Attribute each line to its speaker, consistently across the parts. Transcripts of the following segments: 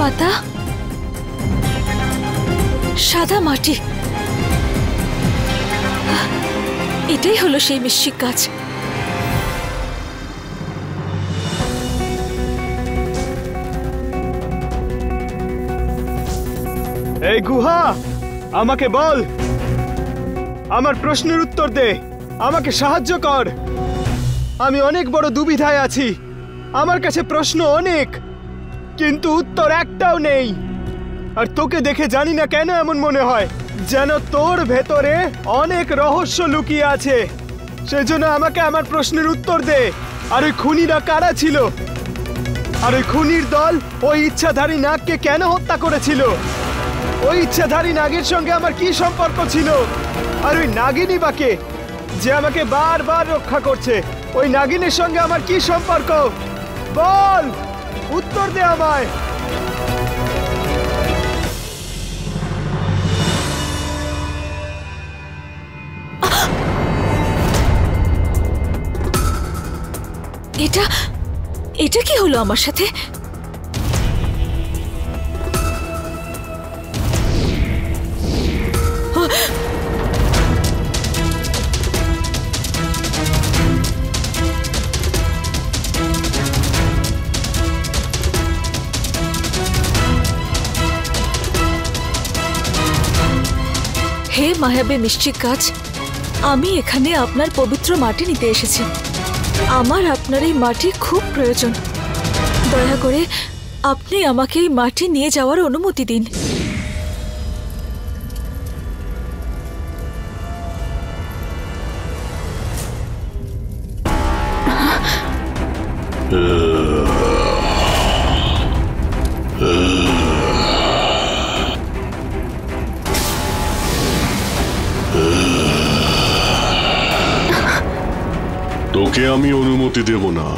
Speaker 1: পাতা, সাদা মাটি, এটাই হলো সেই মিষ্টিক গাছ।
Speaker 2: এই গুহা, আমাকে বল, আমার প্রশ্নের উত্তর দে, আমাকে সাহায্য কর। আমি অনেক বড় দুবিধায় আছি, আমার কাছে প্রশ্ন অনেক, কিন্তু উত্তর একটাও নেই। আর তোকে দেখে জানি না কেন এমন মনে হয় যেন তোর ভেতরে অনেক রহস্য লুকিয়ে আছে। সেজন্য আমাকে আমার প্রশ্নের উত্তর দে। আর ওই খুনিরা কারা ছিল? আর ওই খুনির দল ওই ইচ্ছাধারী নাগকে কেন হত্যা করেছিল? ওই ইচ্ছাধারী নাগের সঙ্গে আমার কি সম্পর্ক ছিল? আর ওই নাগিনী বাকে যে আমাকে বারবার রক্ষা করছে, ওই নাগিনের সঙ্গে আমার কি সম্পর্ক? বল, উত্তর দে আমায়।
Speaker 1: এটা কি হলো আমার সাথে? হে মায়াবী মিষ্টিক গাছ, আমি এখানে আপনার পবিত্র মাটি নিতে এসেছি। আমার আপনার এই মাটি খুব প্রয়োজন। দয়া করে আপনি আমাকে এই মাটি নিয়ে যাওয়ার অনুমতি দিন।
Speaker 3: তোকে আমি অনুমতি দেব না।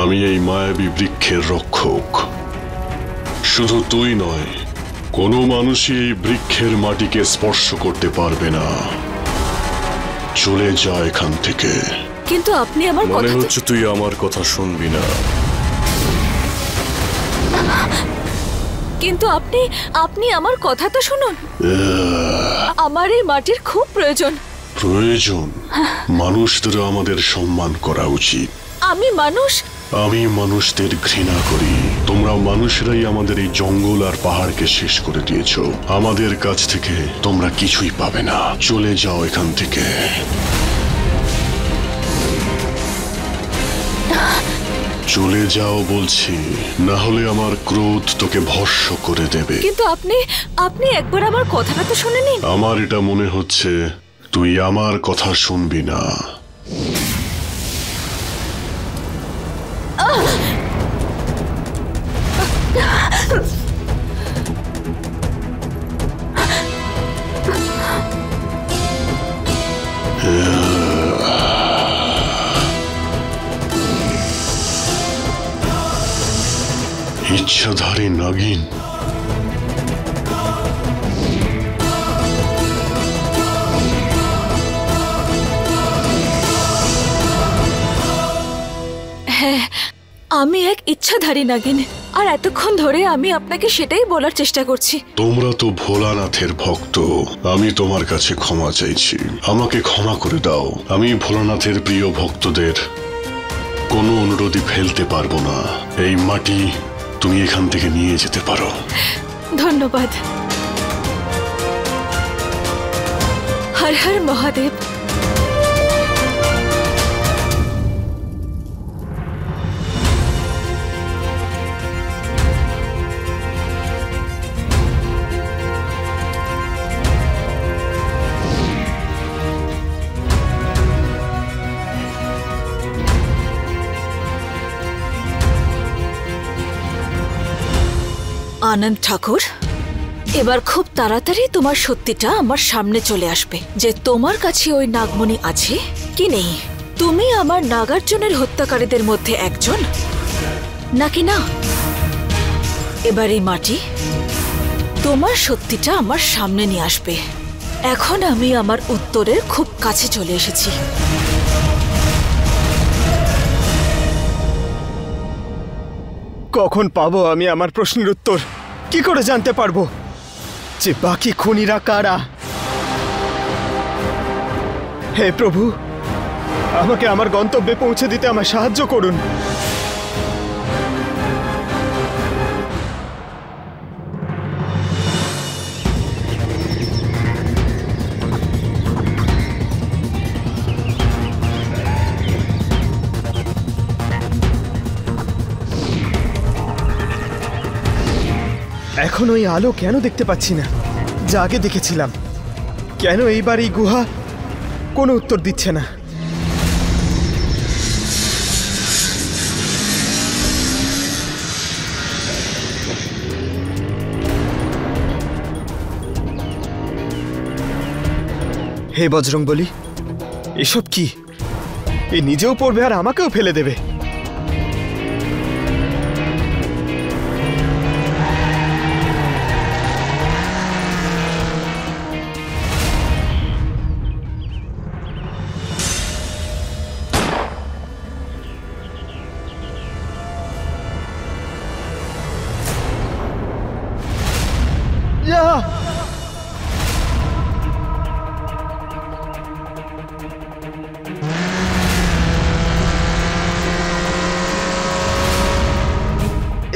Speaker 3: আমি এই মায়াবী বৃক্ষের রক্ষক। শুধু তুই নয়, কোনো মানুষই এই বৃক্ষের মাটিকে স্পর্শ করতে পারবে না। চলে যা এখান থেকে।
Speaker 1: কিন্তু আপনি আমার কথা,
Speaker 3: মনে হচ্ছে তুই আমার কথা শুনবি না।
Speaker 1: কিন্তু আপনি আমার কথা তো শুনুন। আমার এই মাটির খুব প্রয়োজন।
Speaker 3: প্রয়োজন? মানুষদের আমাদের সম্মান করা উচিত।
Speaker 1: আমি
Speaker 3: মানুষদের ঘৃণা করি। তোমরা মানুষরাই আমাদের এই জঙ্গল আর পাহাড়কে শেষ করে দিয়েছো। আমাদের কাছ থেকে তোমরা কিছুই পাবে না। চলে যাও এখান থেকে। চলে যাও বলছি, না হলে আমার ক্রোধ তোকে ভস্ম করে দেবে।
Speaker 1: কিন্তু আপনি একবার আমার কথাটা তো শুনে নিন।
Speaker 3: আমার এটা মনে হচ্ছে তুই আমার কথা শুনবি না। ইচ্ছাধারী নাগিন,
Speaker 1: হ্যাঁ, আমি এক ইচ্ছাধারী নাগিন। আর এতক্ষণ ধরে আমি আপনাকে সেটাই বলার চেষ্টা করছি।
Speaker 3: তোমরা তো ভোলানাথের ভক্ত। আমি তোমার কাছে ক্ষমা চাইছি। আমাকে ক্ষমা করে দাও। আমি ভোলানাথের প্রিয় ভক্তদের কোনো অনুরোধই ফেলতে পারবো না। এই মাটি তুমি এখান থেকে নিয়ে যেতে পারো।
Speaker 1: ধন্যবাদ। হর হর মহাদেব। আনন্দ ঠাকুর, এবার খুব তাড়াতাড়ি তোমার সত্যিটা আমার সামনে চলে আসবে যে তোমার কাছে ওই নাগমণি আছে কি নেই। তুমি আমার নাগার্জুনের হত্যাকারীদের মধ্যে একজন নাকি না? এবার এই মাটি তোমার সত্যিটা আমার সামনে নিয়ে আসবে। এখন আমি আমার উত্তরের খুব কাছে চলে এসেছি।
Speaker 2: কখন পাবো আমি আমার প্রশ্নের উত্তর? কি করে জানতে পারবো যে বাকি খুনিরা কারা? হে প্রভু, আমাকে আমার গন্তব্যে পৌঁছে দিতে আমায় সাহায্য করুন। এখন ওই আলো কেন দেখতে পাচ্ছি না যা আগে দেখেছিলাম? কেন এইবার এই গুহা কোনো উত্তর দিচ্ছে না? হে বজরংবলী, এসব কি? এ নিজেও পড়বে আর আমাকেও ফেলে দেবে।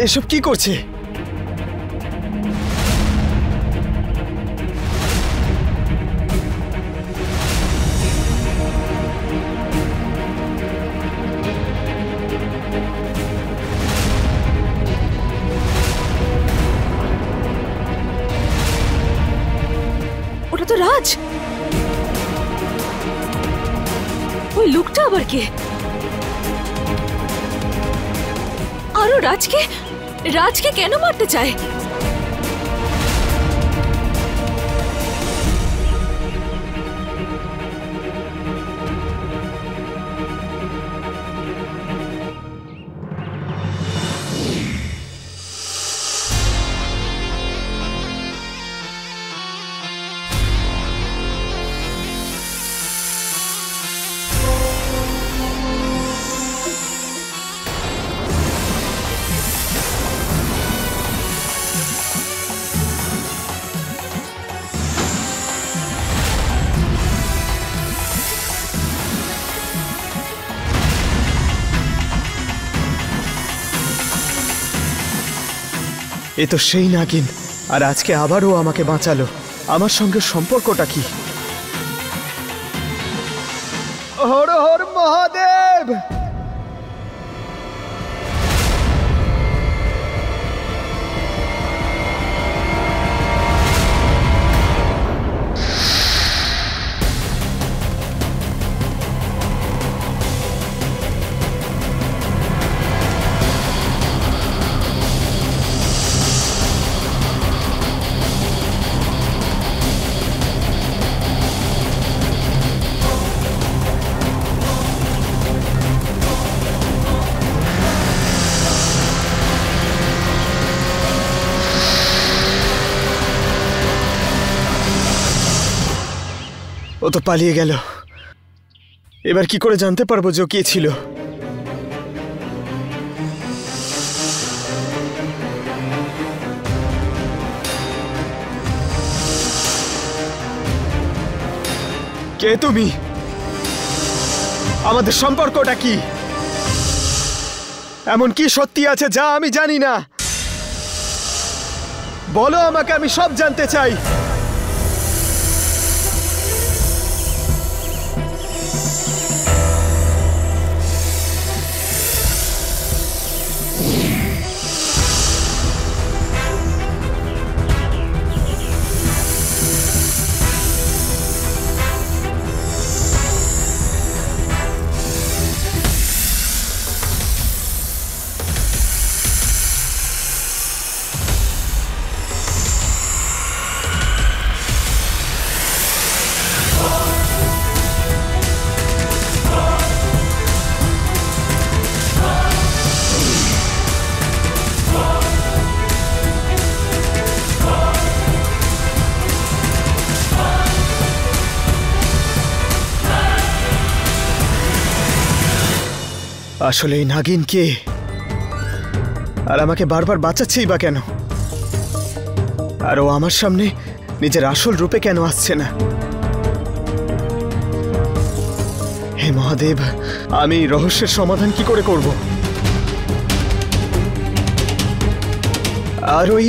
Speaker 2: এসব কি করছে?
Speaker 1: ওটা তো রাজ। ওই লোকটা আবার কে? আরো রাজকে কেন মারতে চায়?
Speaker 2: এ তো সেই নাগিন, আর আজকে আবারও আমাকে বাঁচালো। আমার সঙ্গে সম্পর্কটা কি? হর হর মহাদেব! ও তো পালিয়ে গেল। এবার কি করে জানতে পারবো যে কে ছিল? কে তুমি? আমাদের সম্পর্কটা কি? এমন কি সত্যি আছে যা আমি জানি না? বলো আমাকে, আমি সব জানতে চাই। আসলে এই নাগিন কে? আর আমাকে বারবার বাঁচাচ্ছেই বা কেন? আর ও আমার সামনে নিজের আসল রূপে কেন আসছে না? হে মহাদেব, আমি রহস্যের সমাধান কি করে করব? আর ওই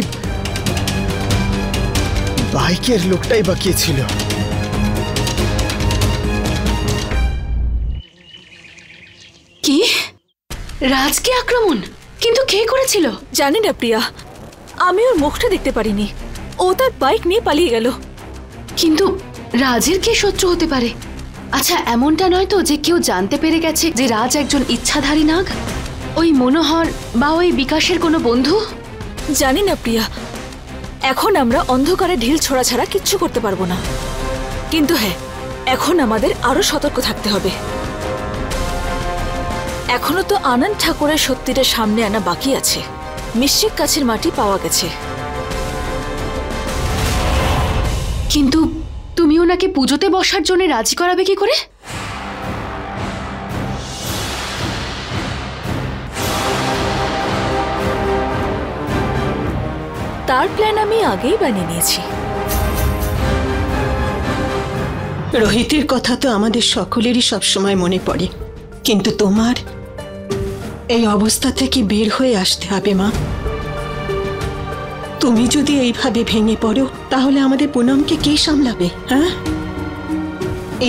Speaker 2: বাইকের লোকটাই বা কে ছিল?
Speaker 4: কি? রাজকে আক্রমণ? কিন্তু কে করেছিল?
Speaker 1: জানি না প্রিয়া, আমি ওর মুখটা দেখতে পারিনি। ও তার বাইক নিয়ে পালিয়ে গেল।
Speaker 4: কিন্তু রাজের কে শত্রু হতে পারে? আচ্ছা, এমনটা নয় তো যে কেউ জানতে পেরে গেছে যে রাজ একজন ইচ্ছাধারী নাগ? ওই মনোহর বা ওই বিকাশের কোনো বন্ধু?
Speaker 1: জানি না প্রিয়া, এখন আমরা অন্ধকারে ঢিল ছোড়া ছাড়া কিচ্ছু করতে পারবো না। কিন্তু হ্যাঁ, এখন আমাদের আরো সতর্ক থাকতে হবে। এখনো তো আনন্দ ঠাকুরের সত্যিটা সামনে আনা বাকি আছে। মিশ্রিক গাছের মাটি পাওয়া গেছে।
Speaker 4: কিন্তু তুমি ওনাকে পুজোতে বসার জন্য রাজি করাবে কি করে?
Speaker 1: তার প্ল্যান আমি আগেই বানিয়ে নিয়েছি।
Speaker 5: রোহিতের কথা তো আমাদের সকলেরই সবসময় মনে পড়ে, কিন্তু তোমার এই অবস্থা থেকে বের হয়ে আসতে হবে মা। তুমি যদি এইভাবে ভেঙে পড়ো তাহলে আমাদের পুনমকে কে সামলাবে? হ্যাঁ,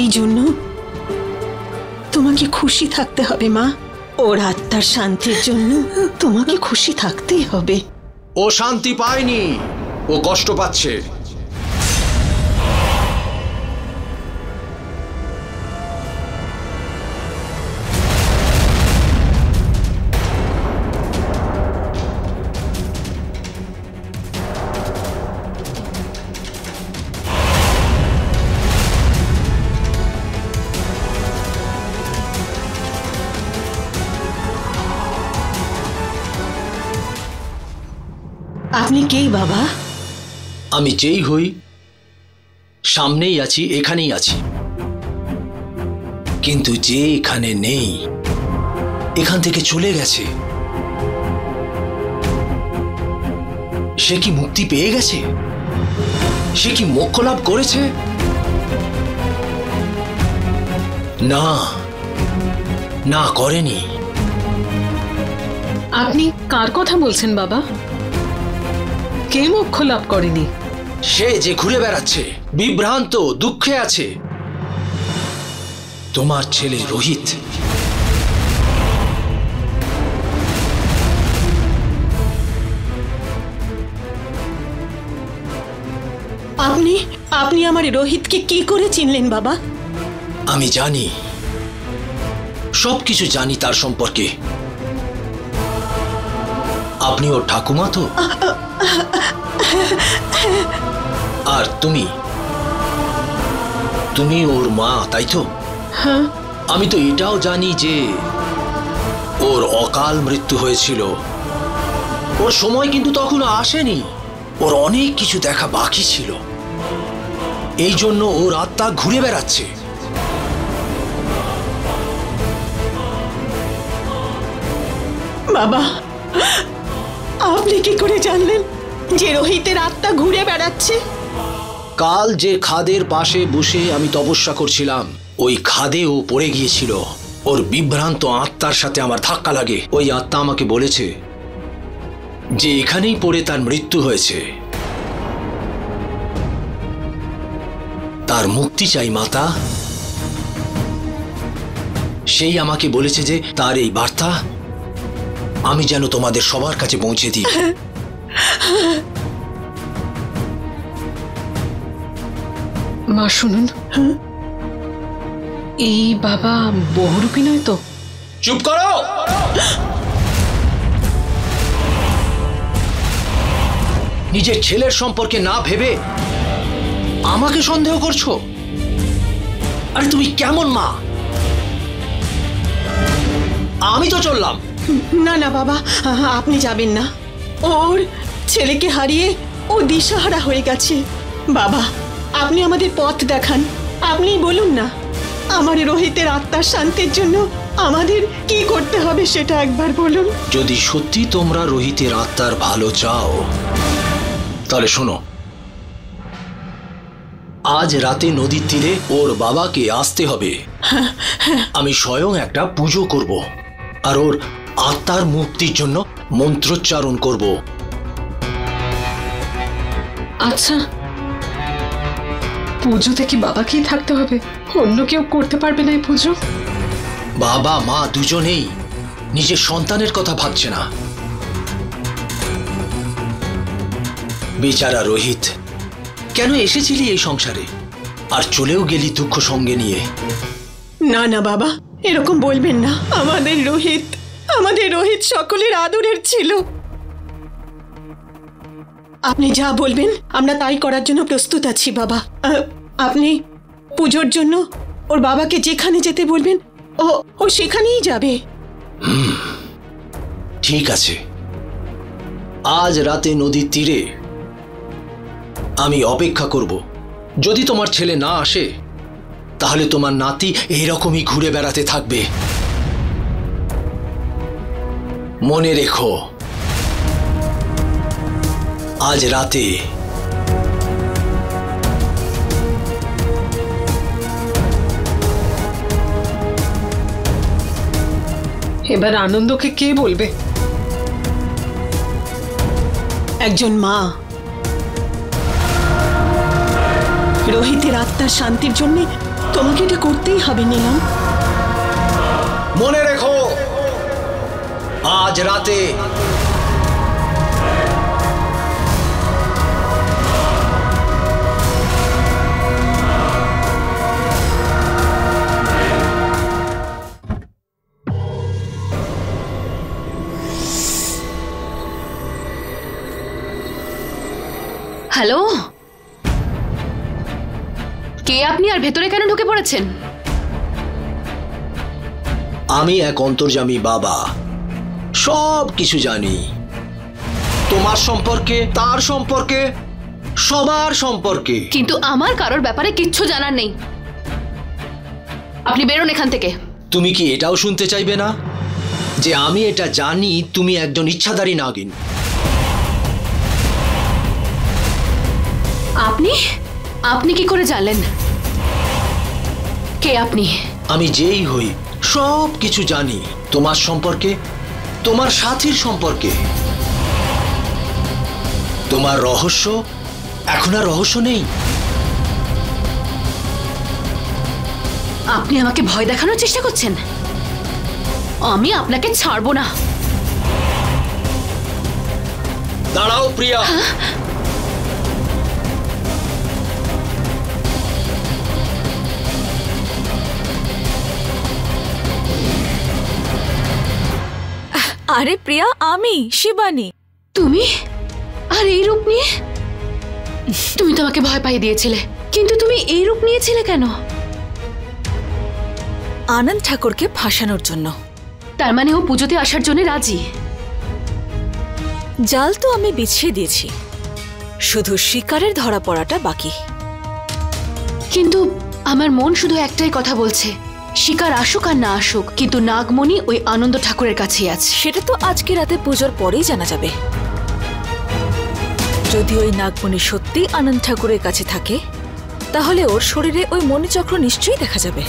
Speaker 5: এই জন্য তোমাকে খুশি থাকতে হবে মা। ওর আত্মার শান্তির জন্য তোমাকে খুশি থাকতেই হবে।
Speaker 6: ও শান্তি পায়নি, ও কষ্ট পাচ্ছে।
Speaker 5: আপনি কে বাবা?
Speaker 6: আমি যেই হই, সামনেই আছি, এখানেই আছি। কিন্তু যে এখানে নেই, এখান থেকে চলে গেছে, সে কি মুক্তি পেয়ে গেছে? সে কি মোক্ষ লাভ করেছে? না, না করেনি।
Speaker 7: আপনি কার কথা বলছেন বাবা? কে মোক্ষ লাভ করেনি?
Speaker 6: সে যে ঘুরে বেড়াচ্ছে, বিভ্রান্ত, দুঃখে আছে। তোমার ছেলে রোহিত।
Speaker 5: আপনি আমার রোহিতকে কি করে চিনলেন বাবা?
Speaker 6: আমি জানি, সবকিছু জানি তার সম্পর্কে। আপনি ওর ঠাকুমা তো? আর তুমি ওর মা, তাই তো?
Speaker 7: হ্যাঁ।
Speaker 6: আমি তো এটাও জানি যে ওর অকাল মৃত্যু হয়েছিল। ওর সময় কিন্তু তখনও আসেনি। ওর অনেক কিছু দেখা বাকি ছিল। এই জন্য ওর আত্মা ঘুরে বেড়াচ্ছে।
Speaker 5: বাবা, আপনি কি করে জানলেন যে রোহিতের আত্মা ঘুরে বেড়াচ্ছে?
Speaker 6: কাল যে খাদের পাশে বসে আমি তপস্যা করছিলাম, ওই খাদে ও পড়ে গিয়েছিল। ওর বিভ্রান্ত আত্মার সাথে আমার ধাক্কা লাগে। ওই আত্মা আমাকে বলেছে যে এখানেই পড়ে তার মৃত্যু হয়েছে। তার মুক্তি চাই মাতা। সেই আমাকে বলেছে যে তার এই বার্তা আমি যেন তোমাদের সবার কাছে পৌঁছে দিই।
Speaker 7: মা শুনুন, এই বাবা বহুরূপী নয় তো?
Speaker 6: চুপ করো। নিজের ছেলের সম্পর্কে না ভেবে আমাকে সন্দেহ করছো? আরে তুমি কেমন মা? আমি তো চললাম।
Speaker 5: না না বাবা, আপনি যাবেন না। ওর ছেলেকে হারিয়ে ও দিশাহারা হয়ে গেছে। বাবা, আপনি আমাদের পথ দেখান। আপনিই বলুন না, আমার রোহিতের আত্মার শান্তির জন্য আমাদের কি করতে হবে সেটা একবার বলুন।
Speaker 6: যদি সত্যি তোমরা রোহিতের আত্মার ভালো চাও তাহলে শোনো, আজ রাতে নদীর তীরে ওর বাবাকে আসতে হবে। আমি স্বয়ং একটা পুজো করব আর ওর আত্মার মুক্তির জন্য মন্ত্রোচ্চারণ করব।
Speaker 7: আচ্ছা, পুজোতে কি বাবাকেই থাকতে হবে? অন্য কেউ করতে পারবে না এই পুজো?
Speaker 6: বাবা মা দুজনেই নিজের সন্তানের কথা ভাবছে না। বেচারা রোহিত, কেন এসেছিলি এই সংসারে আর চলেও গেলি দুঃখ সঙ্গে নিয়ে?
Speaker 5: না না বাবা, এরকম বলবেন না। আমাদের রোহিত সকলের আদরের ছিল। আপনি যা বলবেন আমরা তাই করার জন্য প্রস্তুত আছি বাবা। আপনি পুজোর জন্য ওর বাবাকে যেখানে যেতে বলবেন ও সেখানেই যাবে।
Speaker 6: ঠিক আছে, আজ রাতে নদীর তীরে আমি অপেক্ষা করব। যদি তোমার ছেলে না আসে তাহলে তোমার নাতি এইরকমই ঘুরে বেড়াতে থাকবে। মনে রেখো, আজ রাতে
Speaker 7: এবার আনন্দকে কে বলবে?
Speaker 5: একজন মা। রোহিতের আত্মার শান্তির জন্য তোমাকে এটা করতেই হবে নীলম।
Speaker 6: মনে রেখো, আজ রাতে
Speaker 4: হ্যালো, কে আপনি আর ভেতরে কেন ঢুকে পড়েছেন?
Speaker 6: আমি এক অন্তর্যামী বাবা, সব কিছু জানি। তোমার সম্পর্কে, তার সম্পর্কে, সবার সম্পর্কে।
Speaker 4: কিন্তু আমার কারোর ব্যাপারে কিচ্ছু জানার নেই। আপনি বেরোন এখান থেকে।
Speaker 6: তুমি কি এটাও শুনতে চাইবে না যে আমি এটা জানি তুমি একজন ইচ্ছাধারী নাগিন?
Speaker 4: আপনি কি করে জানলেন? কে আপনি?
Speaker 6: আমি যেই হই সব কিছু জানি তোমার সম্পর্কে, তোমার সাথীর সম্পর্কে। তোমার রহস্য এখন আর রহস্য নেই।
Speaker 4: আপনি আমাকে ভয় দেখানোর চেষ্টা করছেন? আমি আপনাকে ছাড়বো না।
Speaker 6: দাঁড়াও প্রিয়া।
Speaker 1: আরে প্রিয়া, আমি শিবানী।
Speaker 4: তুমি আর এই রূপ নিয়ে? তুমি তো আমাকে ভয় পাইয়ে দিয়েছিলে, কিন্তু তুমি এই রূপ নিয়েছিলে কেন?
Speaker 1: আনন্দ ঠাকুরকে ফাঁসানোর জন্য।
Speaker 4: তার মানে ও পুজোতে আসার জন্য রাজি?
Speaker 1: জাল তো আমি বিছিয়ে দিয়েছি, শুধু শিকারের ধরা পড়াটা বাকি।
Speaker 4: কিন্তু আমার মন শুধু একটাই কথা বলছে, শিকার আসুক আর না আসুক, কিন্তু নাগমণি ওই আনন্দ ঠাকুরের কাছেই আছে।
Speaker 1: সেটা তো আজকে রাতে পুজোর পরেই জানা যাবে। যদি ওই নাগমণি সত্যি আনন্দ ঠাকুরের কাছে থাকে তাহলে ওর শরীরে ওই মণিচক্র নিশ্চয়ই দেখা যাবে।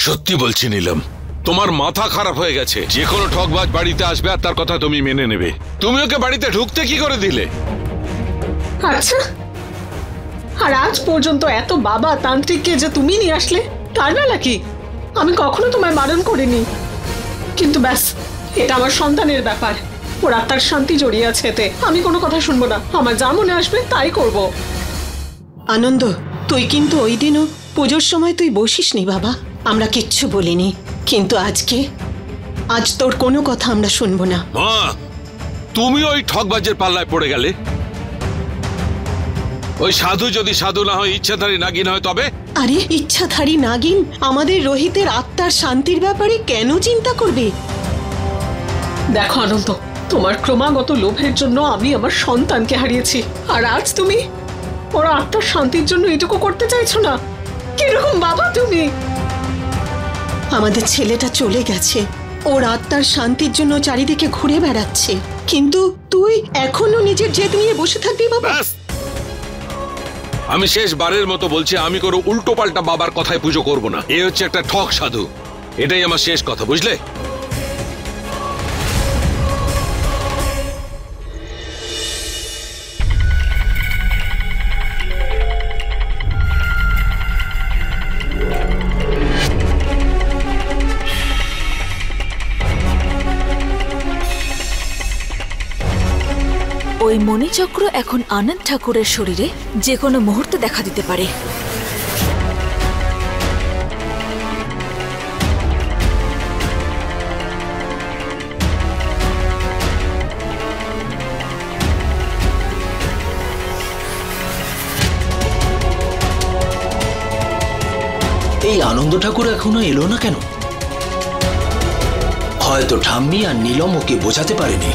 Speaker 8: সত্যি বলছি নীলম, তোমার মাথা খারাপ হয়ে গেছে। যে কোনো ঠকবাজ বাড়িতে আসবে আর তার কথা তুমি মেনে নেবে। তুমি ওকে বাড়িতে ঢুকতে কি করে দিলে?
Speaker 7: আচ্ছা, আর আজ পর্যন্ত এত বাবা তান্ত্রিককে যে তুমি নিয়ে আসলে, তার বেলা কি? আমি কখনো তোমায় বারণ করিনি। কিন্তু ব্যাস, এটা আমার সন্তানের ব্যাপার, ওর আত্মার শান্তি জড়িয়ে আছে এতে। আমি কোনো কথা শুনবো না, আমার যা মনে আসবে তাই করব।
Speaker 5: আনন্দ, তুই কিন্তু ওই দিনও পুজোর সময় তুই বসিসনি বাবা, আমরা কিচ্ছু বলিনি। কিন্তু আজ তোর কোনো কথা আমরা শুনবো না।
Speaker 8: মা, তুমি ওই ঠকবাজের পাল্লায় পড়ে গেলে। ওই সাধু যদি সাধু না হয়, ইচ্ছাধারী নাগিন হয়, তবে?
Speaker 5: আরে ইচ্ছাধারী নাগিন আমাদের রোহিতের আত্মার শান্তির ব্যাপারে কেন চিন্তা করবে?
Speaker 7: দেখো আনন্দ, তোমার ক্রমাগত লোভের জন্য আমি আমার সন্তানকে হারিয়েছি, আর আজ তুমি ওর আত্মার শান্তির জন্য এটুকু করতে চাইছো না? কিরকম বাবা তুমি?
Speaker 5: আমাদের ছেলেটা চলে গেছে, ওর আত্মার শান্তির জন্য চারিদিকে ঘুরে বেড়াচ্ছে, কিন্তু তুই এখনো নিজের জেদ নিয়ে বসে থাকবি বাবা?
Speaker 8: আমি শেষবারের মতো বলছি, আমি কোনো উল্টো পাল্টা বাবার কথায় পুজো করব না। এ হচ্ছে একটা ঠক সাধু। এটাই আমার শেষ কথা, বুঝলে?
Speaker 1: ওই মণিচক্র এখন আনন্দ ঠাকুরের শরীরে যে কোনো মুহূর্তে দেখা দিতে পারে।
Speaker 6: এই আনন্দ ঠাকুর এখনো এলো না কেন? হয়তো ঠাম্মি আর নীলম ওকে বোঝাতে পারেনি।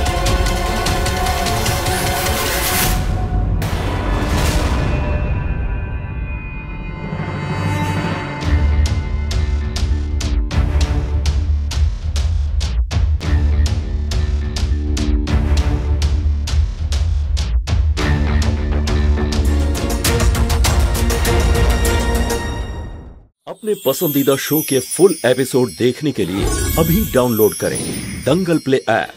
Speaker 9: अपने पसंदीदा शो के फुल एपिसोड देखने के लिए अभी डाउनलोड करें दंगल प्ले ऐप।